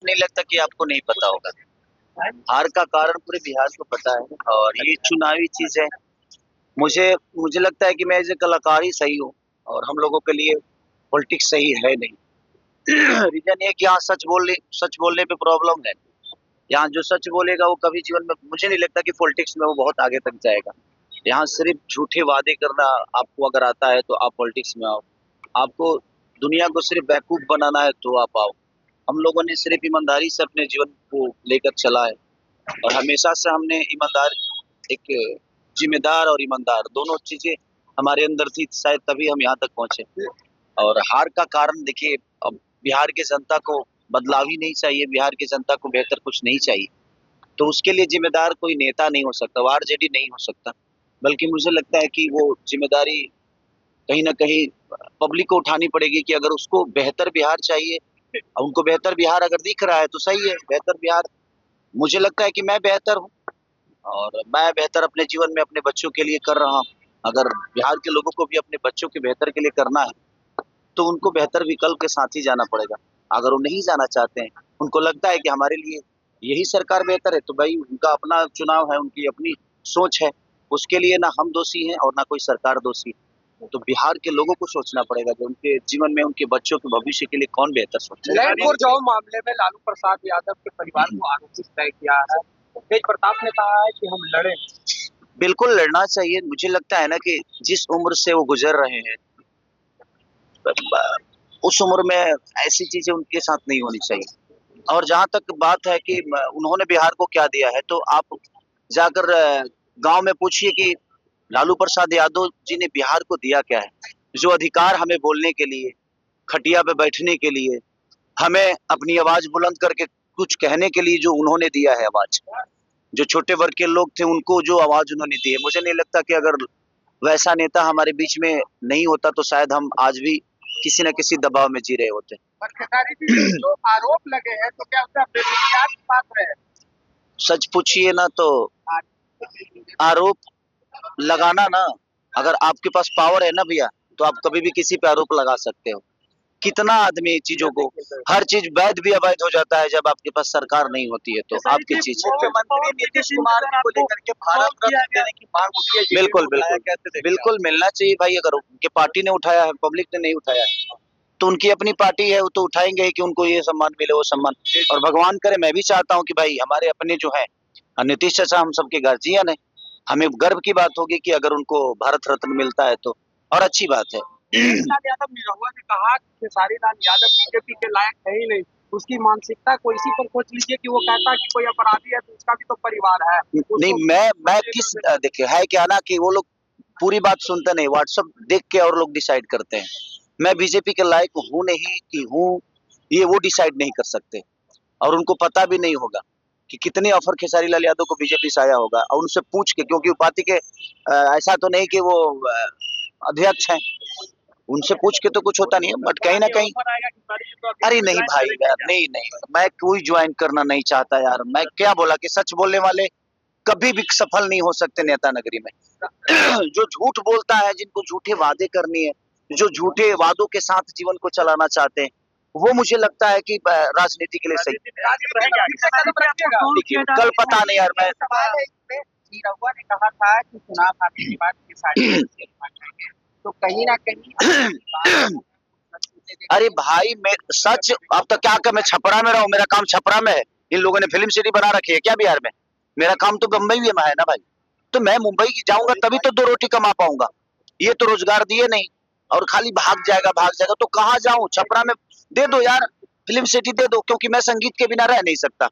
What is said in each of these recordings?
नहीं लगता कि आपको नहीं पता होगा। हार का कारण पूरे बिहार को पता है और ये चुनावी चीज है। मुझे मुझे लगता है कि मैं एज ए कलाकार ही सही हूँ और हम लोगों के लिए पॉलिटिक्स सही है नहीं। रीजन ये कि यहाँ सच बोलने पे प्रॉब्लम है। यहाँ जो सच बोलेगा वो कभी जीवन में मुझे नहीं लगता कि पॉलिटिक्स में वो बहुत आगे तक जाएगा। यहाँ सिर्फ झूठे वादे करना आपको अगर आता है तो आप पॉलिटिक्स में आओ। आपको दुनिया को सिर्फ बेवकूफ बनाना है तो आप आओ। हम लोगों ने सिर्फ ईमानदारी से अपने जीवन को लेकर चला है और हमेशा से हमने ईमानदार एक जिम्मेदार और ईमानदार दोनों चीजें हमारे अंदर थी, शायद तभी हम यहाँ तक पहुंचे। और हार का कारण देखिए, अब बिहार की जनता को बदलाव ही नहीं चाहिए, बिहार की जनता को बेहतर कुछ नहीं चाहिए, तो उसके लिए जिम्मेदार कोई नेता नहीं हो सकता, वो आरजेडी नहीं हो सकता। बल्कि मुझे लगता है कि वो जिम्मेदारी कहीं ना कहीं पब्लिक को उठानी पड़ेगी कि अगर उसको बेहतर बिहार चाहिए, उनको बेहतर बिहार अगर दिख रहा है तो सही है। बेहतर बिहार, मुझे लगता है कि मैं बेहतर हूँ और मैं बेहतर अपने जीवन में अपने बच्चों के लिए कर रहा हूँ। अगर बिहार के लोगों को भी अपने बच्चों के बेहतर के लिए करना है तो उनको बेहतर विकल्प के साथ ही जाना पड़ेगा। अगर वो नहीं जाना चाहते हैं, उनको लगता है कि हमारे लिए यही सरकार बेहतर है, तो भाई उनका अपना चुनाव है, उनकी अपनी सोच है। उसके लिए ना हम दोषी हैं और ना कोई सरकार दोषी है। तो बिहार के लोगों को सोचना पड़ेगा कि उनके जीवन में उनके बच्चों के भविष्य के लिए कौन बेहतर सोचे। लैंडपुर जाओ मामले में लालू प्रसाद यादव के परिवार को आरोपित तय किया है। तेज प्रताप ने कहा है कि हम लड़े। बिल्कुल लड़ना चाहिए। मुझे लगता है ना कि जिस उम्र से वो गुजर रहे हैं उस उम्र में ऐसी चीजें उनके साथ नहीं होनी चाहिए। और जहां तक बात है कि उन्होंने बिहार को क्या दिया है, तो आप जाकर गांव में पूछिए कि लालू प्रसाद यादव जी ने बिहार को दिया क्या है। जो अधिकार हमें बोलने के लिए, खटिया पे बैठने के लिए, हमें अपनी आवाज बुलंद करके कुछ कहने के लिए जो उन्होंने दिया है आवाज, जो छोटे वर्ग के लोग थे उनको जो आवाज उन्होंने दी है, मुझे नहीं लगता कि अगर वैसा नेता हमारे बीच में नहीं होता तो शायद हम आज भी किसी न किसी दबाव में जी रहे होते। जो आरोप लगे हैं तो क्या उसका बेबुनियाद पात्र है? सच पूछिए ना तो आरोप लगाना ना, अगर आपके पास पावर है ना भैया, तो आप कभी भी किसी पे आरोप लगा सकते हो। कितना आदमी चीजों को, हर चीज वैध भी अवैध हो जाता है जब आपके पास सरकार नहीं होती है तो आपकी चीज। मुख्यमंत्री नीतीश कुमार को लेकर के भारत रत्न देने की मांग उठी है। बिल्कुल बिल्कुल बिल्कुल मिलना चाहिए भाई। अगर उनके पार्टी ने उठाया है, पब्लिक ने नहीं उठाया है, तो उनकी अपनी पार्टी है, वो तो उठाएंगे ही कि उनको ये सम्मान मिले, वो सम्मान। और भगवान करे, मैं भी चाहता हूँ कि भाई हमारे अपने जो है नीतीश चाचा हम सबके गार्जियन है, हमें गर्व की बात होगी कि अगर उनको भारत रत्न मिलता है तो, और अच्छी बात है। यादव निरहुआ ने कहा कि खेसारी लाल यादव बीजेपी के लायक है ही नहीं। उसकी मानसिकता को इसी पर सोच लीजिए कि वो कहता है कि कोई अपराधी है तो उसका भी तो परिवार है। नहीं, मैं किस देखिए है क्या ना कि वो लोग पूरी बात सुनते नहीं, व्हाट्सएप देख के और लोग डिसाइड करते हैं। मैं बीजेपी के लायक हूँ नहीं कि हूँ, ये वो डिसाइड नहीं कर सकते। और उनको पता भी नहीं होगा कि कितने ऑफर खेसारी लाल यादव को बीजेपी से आया होगा। और उनसे पूछ के, क्योंकि वो पार्टी के ऐसा तो नहीं कि वो अध्यक्ष हैं, उनसे पूछ के तो कुछ होता नहीं है। बट कहीं ना कहीं, अरे नहीं भाई यार, नहीं नहीं, मैं कोई ज्वाइन करना नहीं चाहता यार। मैं क्या बोला कि सच बोलने वाले कभी भी सफल नहीं हो सकते नेता नगरी में। जो झूठ बोलता है, जिनको झूठे वादे करनी है, जो झूठे वादों के साथ जीवन को चलाना चाहते हैं, वो मुझे लगता है कि राजनीति के लिए सही। देखिए कल पता नहीं यार, मैं निरहुआ ने कहा था कि चुनाव आने के बाद खेसारी तो कहीं ना कहीं अरे भाई मैं सच, अब तो क्या कर, मैं छपरा में रहूं, मेरा काम छपरा में है। इन लोगों ने फिल्म सिटी बना रखी है क्या बिहार में? मेरा काम तो मुंबई में है ना भाई। तो मैं मुंबई जाऊंगा तभी तो 2 रोटी कमा पाऊंगा। ये तो रोजगार दिए नहीं और खाली भाग जाएगा तो कहाँ जाऊं? छपरा में दे दो यार, फिल्म सिटी दे दो, क्योंकि मैं संगीत के बिना रह नहीं सकता।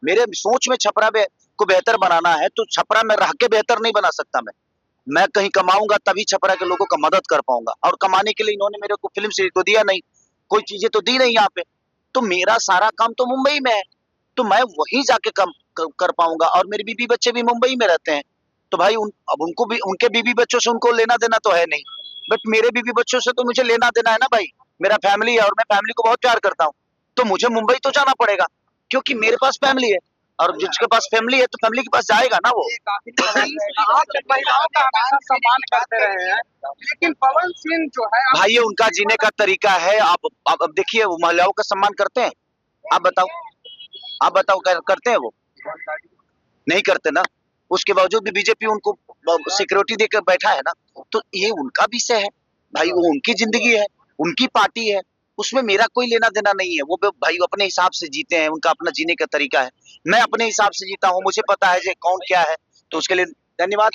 मेरे सोच में छपरा में को बेहतर बनाना है, तो छपरा में रह के बेहतर नहीं बना सकता मैं कहीं कमाऊंगा तभी छपरा के लोगों का मदद कर पाऊंगा। और कमाने के लिए इन्होंने मेरे को फिल्म सिटी तो दिया नहीं, कोई चीजें तो दी नहीं यहाँ पे। तो मेरा सारा काम तो मुंबई में है, तो मैं वहीं जाके कम कर पाऊंगा। और मेरे बीबी बच्चे भी मुंबई में रहते हैं, तो भाई अब उनको भी, उनके बीबी बच्चों से उनको लेना देना तो है नहीं, बट मेरे बीबी बच्चों से तो मुझे लेना देना है ना भाई। मेरा फैमिली है और मैं फैमिली को बहुत प्यार करता हूँ, तो मुझे मुंबई तो जाना पड़ेगा क्योंकि मेरे पास फैमिली है। और जिसके पास फैमिली है तो फैमिली के पास जाएगा ना वो। महिलाओं का हमेशा सम्मान करते रहे हैं, लेकिन पवन सिंह जो है भाई ये उनका जीने का तरीका है। आप देखिए वो महिलाओं का सम्मान करते हैं, आप बताओ। आप बताओ करते हैं वो? नहीं करते ना। उसके बावजूद भी बीजेपी उनको सिक्योरिटी देकर बैठा है ना, तो ये उनका विषय है भाई, वो उनकी जिंदगी है, उनकी पार्टी है, उसमें मेरा कोई लेना देना नहीं है। वो भाई अपने हिसाब से जीते हैं, उनका अपना जीने का तरीका है। मैं अपने हिसाब से जीता हूँ, मुझे पता है कि कौन क्या है, तो उसके लिए धन्यवाद।